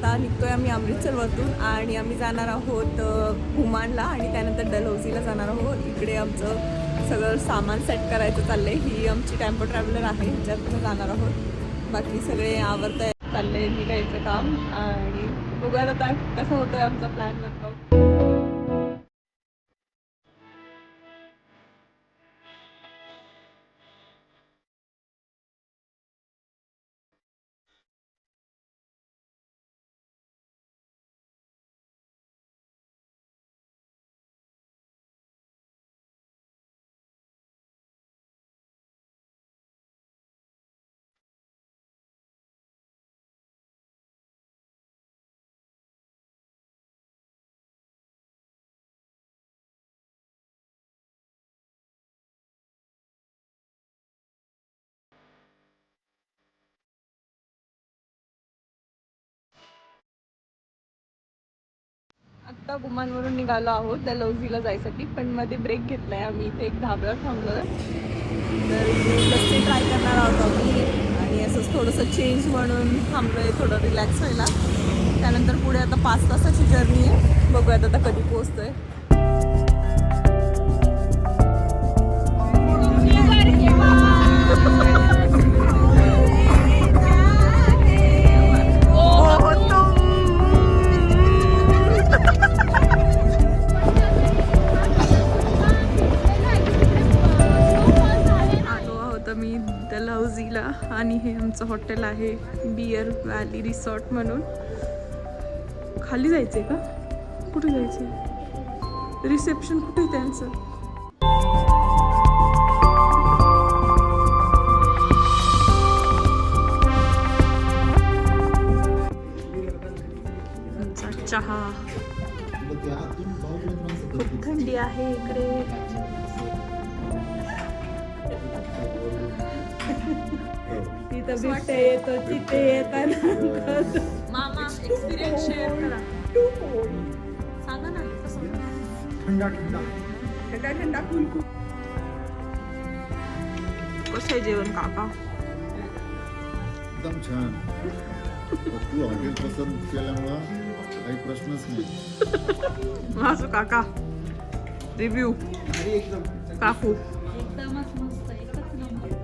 आता निघतोय आम्ही अमृतसरवरून आणि आम्ही जाणार आहोत घुमानला आणि त्यानंतर डलहौसीला जाणार आहोत. इकडे आमचं सगळं सामान सेट करायचं चाललंय. ही आमची टेम्पो ट्रॅव्हलर आहे, ह्याच्यातून जाणार आहोत. बाकी सगळे आवरत चाललंय निघायचं काम आणि बघूया आता कसं होतंय आमचा प्लॅन वर्कआउट. आत्ता गुमानवरून निघालो आहोत डलहौसीला जायसाठी, पण मध्ये ब्रेक घेतलाय आम्ही. इथे एक धाब्यावर थांबलोय, तर लस्सी ट्राय करणार आहोत आम्ही आणि असंच थोडंसं चेंज म्हणून थांबलोय, थोडं रिलॅक्स व्हायला. त्यानंतर पुढे आता 5 तासाची जर्नी आहे, बघूयात आता कधी पोहोचतोय. मी डलहौसीला आणि हे आमचं हॉटेल आहे बियर व्हॅली रिसॉर्ट म्हणून. खाली जायचंय का? कुठे जायचंय? रिसेप्शन कुठे त्यांचं? चहा, खूप थंडी आहे इकडे. तिथं बिबट्या येतो, तिथे येताना मामा एक्सपिरियन्स शेअर करा. सांगा ना कसं? थंडा थंडा थंडा थंडा कूल कूल. कसं आहे जेवण काका? एकदम छान. तू हॉटेल पसंत केल्यामुळं काही प्रश्नच नाही. माझं काका रिव्ह्यू काकू एकदमच मस्त, एकच नंबर.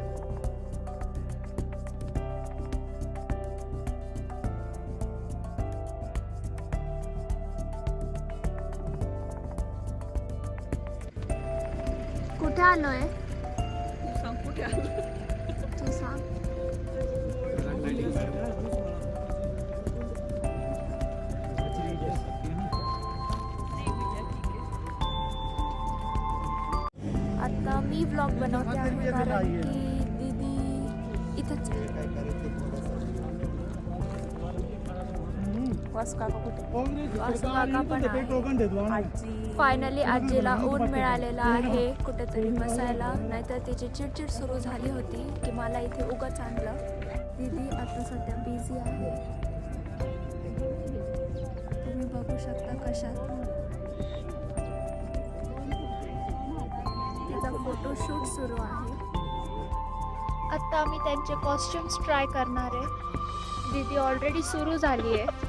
कुठे आलोय? तू सांग कुठे आलो? तू सांग. आता मी व्लॉग बनवते आहे कारण की दीदी इथंच वास काका कुठे? काका पण आहे. फायनली आजीला ऊन मिळालेला आहे कुठेतरी बसायला, नाहीतर तिची चिडचिड सुरू झाली होती की मला इथे उगाच आणलं. दीदी आता सध्या बिझी आहे, तुम्ही बघू शकता कशात. तिचा फोटोशूट सुरू आहे. आता आम्ही त्यांचे कॉस्ट्युम्स ट्राय करणार आहे. दीदी ऑलरेडी सुरू झाली आहे.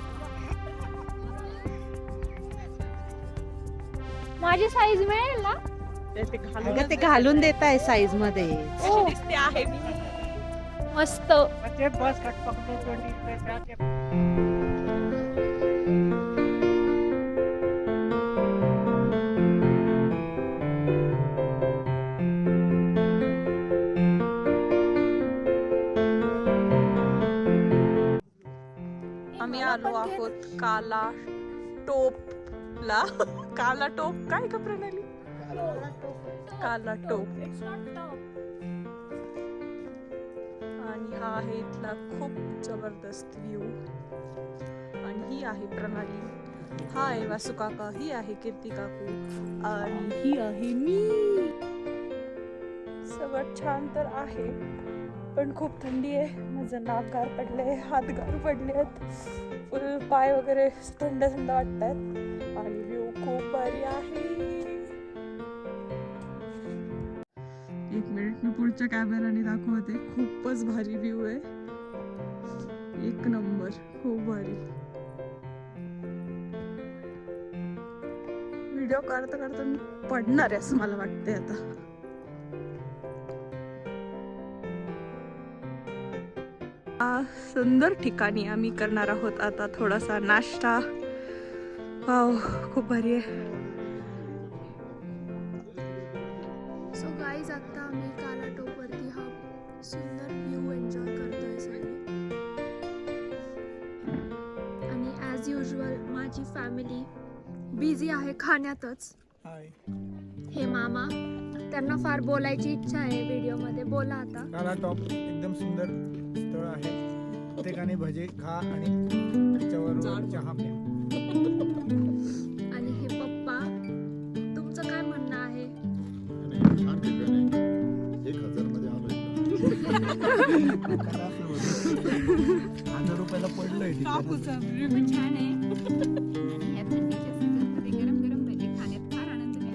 माझी साईज मिळेल ना? ते घालून देत आहे साईज मध्ये. दिसते आहे मी मस्त. आम्ही आलो आहोत काला टोपला. काला टोप काय का प्रणाली? काला टोप. आणि हा आहे इथला खूप जबरदस्त व्ह्यू. आणि ही आहे प्रणाली, हा आहे वासू काका, ही आहे कीर्ती काकू आणि ही आहे मी. सगळं छान तर आहे पण खूप थंडी आहे. माझं नाक गार पडले, हात गार पडलेत, फुल पाय वगैरे थंड थंड वाटतात आणि व्ह्यू खूप भारी आहे. एक मिनिट मी पुढच्या कॅमेराने दाखवते. खूपच भारी व्ह्यू आहे, एक नंबर, खूप भारी. व्हिडिओ करता करता मी पडणार आहे असं मला वाटतंय आता. सुंदर ठिकाणी आम्ही करणार आहोत आता थोडासा नाश्ता. वाव, खूप भारी आहे. सो गाईज आता आम्ही काला टोपवरती हा सुंदर व्ह्यू एन्जॉय करतोय सगळे. आणि ॲज युजल माझी फॅमिली बिझी आहे खाण्यातच. हे मामा, त्यांना फार बोलायची इच्छा आहे व्हिडिओमध्ये. बोला आता. काला टॉप एकदम सुंदर स्थळ आहे. प्रत्येकाने भजे खा आणि त्याच्यावर चहा प्या. आणि हे पप्पा, तुमचं काय म्हणणं आहे? आणि छान ठिकाण आहे. 1000 मध्ये आलोय. 1000 रुपयाला पडलंय छान आहे.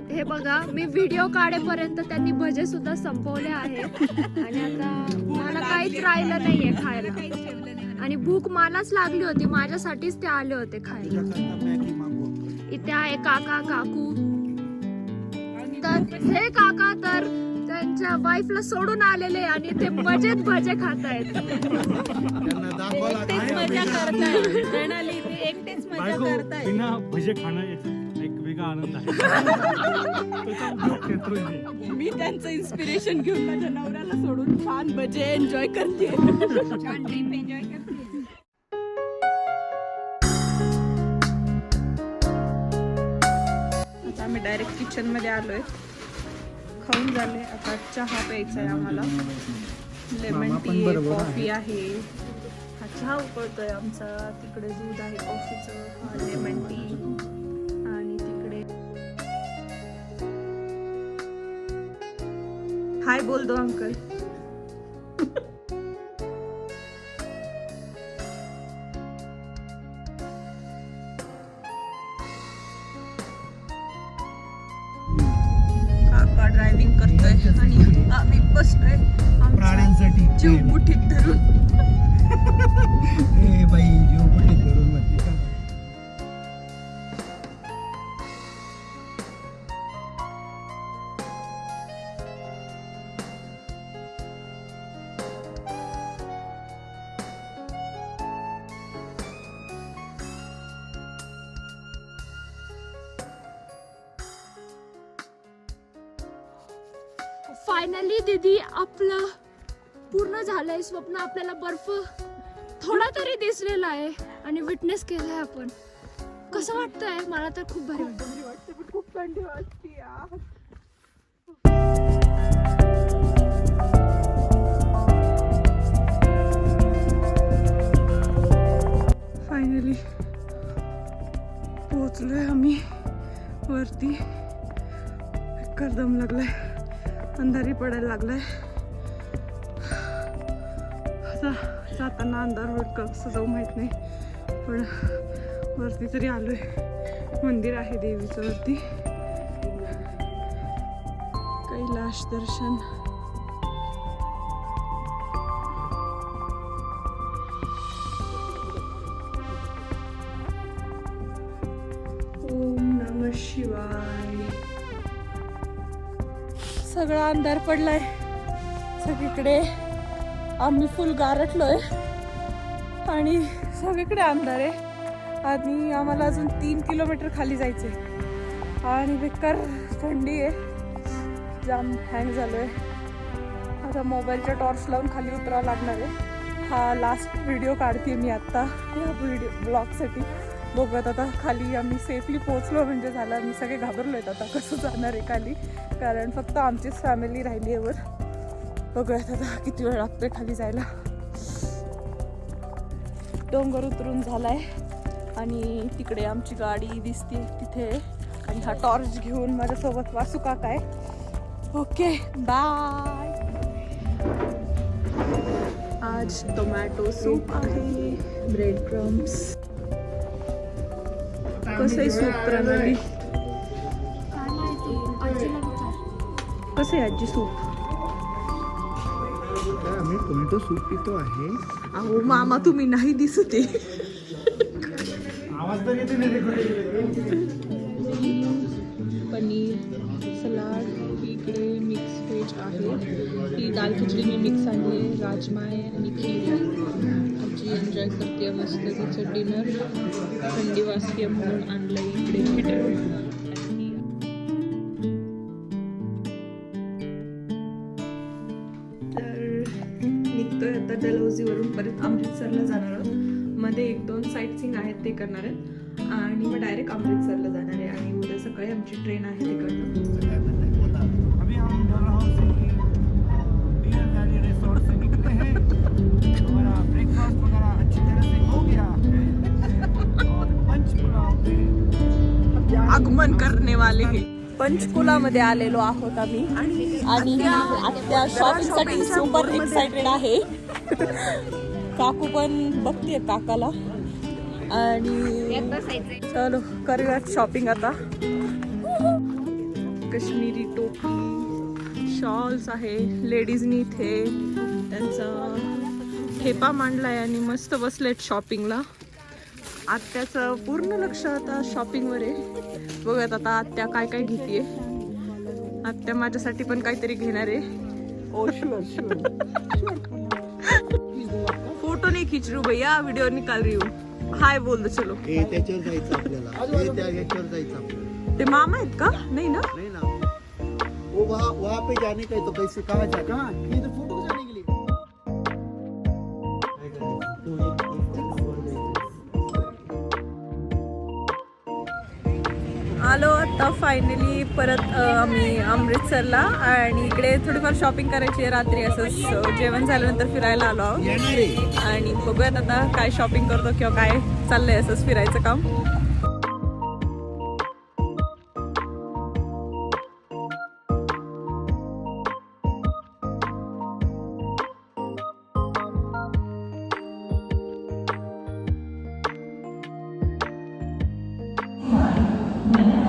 हे बघा, मी व्हिडिओ काढेपर्यंत त्यांनी भजे सुद्धा संपवले आहेत आणि आता मला काहीच राहिलं नाहीये खायला. आणि भूक मलाच लागली होती, माझ्यासाठीच ते आले होते खायला. इथे आहे काका काकू. तर हे काका तर त्यांच्या वाईफला सोडून आलेले आणि ते मजेत भजे खात आहेत. बिना भजे खाणं एक वेगळा आनंद आहे. मी त्यांचं इन्स्पिरेशन घेऊन माझ्या नवऱ्याला सोडून छान भजे एन्जॉय करते. छान ट्रिप एन्जॉय करते. आता आम्ही डायरेक्ट किचन मध्ये आलोय. खाऊन झाले, आता चहा प्यायचा आहे आम्हाला. लेमन टी आहे, कॉफी आहे. हा चहा उकळतोय आमचा. तिकडे दूध आहे कॉफीचं. हा लेमन टी. आणि तिकडे हाय बोल दो अंकल. काका ड्रायव्हिंग करतोय आणि आम्ही बसलोय आमचा प्राण्यांसाठी जीव मुठीत धरून. ए बाई, जीव मुठीत धरून म्हणते का? फायनली दीदी, आपलं पूर्ण झालंय स्वप्न. आपल्याला बर्फ थोडा तरी दिसलेला आहे आणि विटनेस केलाय आपण. कसं वाटतंय? मला तर खूप भारी वाटतं. खूप थंडी वाजते यार. फायनली पोहोचलोय आम्ही वरती. एकदम लागलाय, अंधारी पडायला लागलाय. आता जाताना अंधार होईल का कसं जाऊ माहित नाही, पण वरती तरी आलोय. मंदिर आहे देवीचं वरती. कैलाश दर्शन. ओम नमः शिवाय. सगळा अंधार पडलाय सगळीकडे. आम्ही फुल गारटलोय आणि सगळीकडे अंधार आहे. आणि आम्हाला अजून 3 किलोमीटर खाली जायचंय आणि बेकार थंडी आहे. जाम हँग झालोय. आता मोबाईलच्या टॉर्च लावून खाली उतरावं लागणार आहे. हा लास्ट व्हिडिओ काढते मी आत्ता या ब्लॉगसाठी. बघत आता खाली आम्ही सेफली पोहोचलो म्हणजे झालं. आम्ही सगळे घाबरलो आहेत आता कसं जाणार आहे खाली, कारण फक्त आमचीच फॅमिली राहिली आहे वर. बघूयात आता किती वेळ लागतोय खाली जायला. डोंगर उतरून झालाय आणि तिकडे आमची गाडी दिसते तिथे. आणि हा टॉर्च घेऊन माझ्यासोबत वासू काका आहे. Okay bye. आज टोमॅटो सूप आहे, ब्रेड क्रम्स. कसं आहे सूप प्रणाली? कसं आहे आजी सूप? आम्ही टोमॅटो सूप पितो आहे. अहो मामा तुम्ही नाही दिसते. आवाज तर येते नाही. व्हेज आहे. ही दाल खिचडी मी मिक्स आणली आहे, राजमा आहे आणि खीर आहे. आजी एन्जॉय करते मस्त तिचं डिनर. थंडी वाजते म्हणून आणलं इकडे हीटर. तर निघतोय आता डलहौसीवरून परत अमृतसरला जाणार आहोत. मध्ये 1-2 साईट सीइंग आहेत ते करणार आहेत आणि मग डायरेक्ट अमृतसरला जाणार आहे. आणि उद्या सकाळी आमची ट्रेन आहे तिकडनं. अभी हम डलहौसी डियर वैली रिसोर्ट से निकले हैं. हमारा ब्रेकफास्ट वगैरह अच्छी तरह से हो गया है और पंचकुला में आगमन करने वाले हे. पंचकुलामध्ये आलेलो आहोत आम्ही आणि आत्या शॉपिंगसाठी सुपर एक्साइटेड आहे. काकू पण बघते काकाला आणि चलो करूया शॉपिंग आता. काश्मीरी टोपी, शॉल्स आहे. लेडीजनी इथे त्यांचा ठेपा मांडलाय आणि मस्त बसलेत शॉपिंगला. आत्याचं पूर्ण लक्ष आता शॉपिंगवर आहे. बघूयात आता आत्या काय काय घेतीये. आत्या माझ्यासाठी पण काहीतरी घेणार आहे. ओ शुअर फोटो नहीं खींच रही हूँ भैया, वीडियो निकाल रही हूँ. हाय बोल दो चलो. त्याच्यावर जायचं आपल्याला, याच्यावर जायचं आपल्याला. ते मामा आहेत का? नाही ना. नहीं ना, वो वहाँ पे जाने का है तो कैसे कहाँ जाना? ये तो फोटो जाने के लिए. आलो आता फायनली परत आम्ही अमृतसरला. आणि इकडे थोडीफार शॉपिंग करायची आहे. रात्री असंच जेवण झाल्यानंतर फिरायला आलो आहोत. येणार आहे. आणि बघूयात आता काय शॉपिंग करतो किंवा काय चाललंय असंच फिरायचं काम.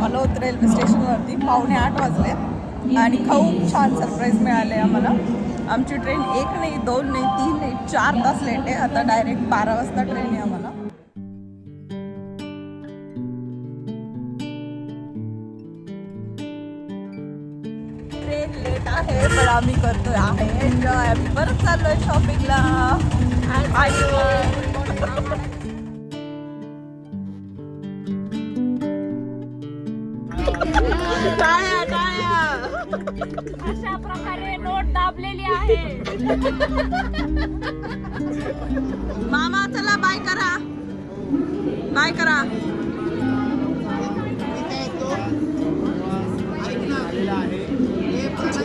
आलो होतो रेल्वे स्टेशनवरती. 7:45 वाजले आणि खूप छान सरप्राईज मिळाले आम्हाला. आमची ट्रेन 1 नाही 2 नाही 3 नाही 4 तास लेट आहे. आता डायरेक्ट 12 वाजता ट्रेन आहे आम्हाला. ट्रेन लेट आहे पण आम्ही करतोय आहे एन्जॉय. आम्ही परत चाललोय शॉपिंगला. टाळ्या टाळ्या. अशा प्रकारे नोट दाबलेली आहे. मामा चला बाय करा. बाय करा.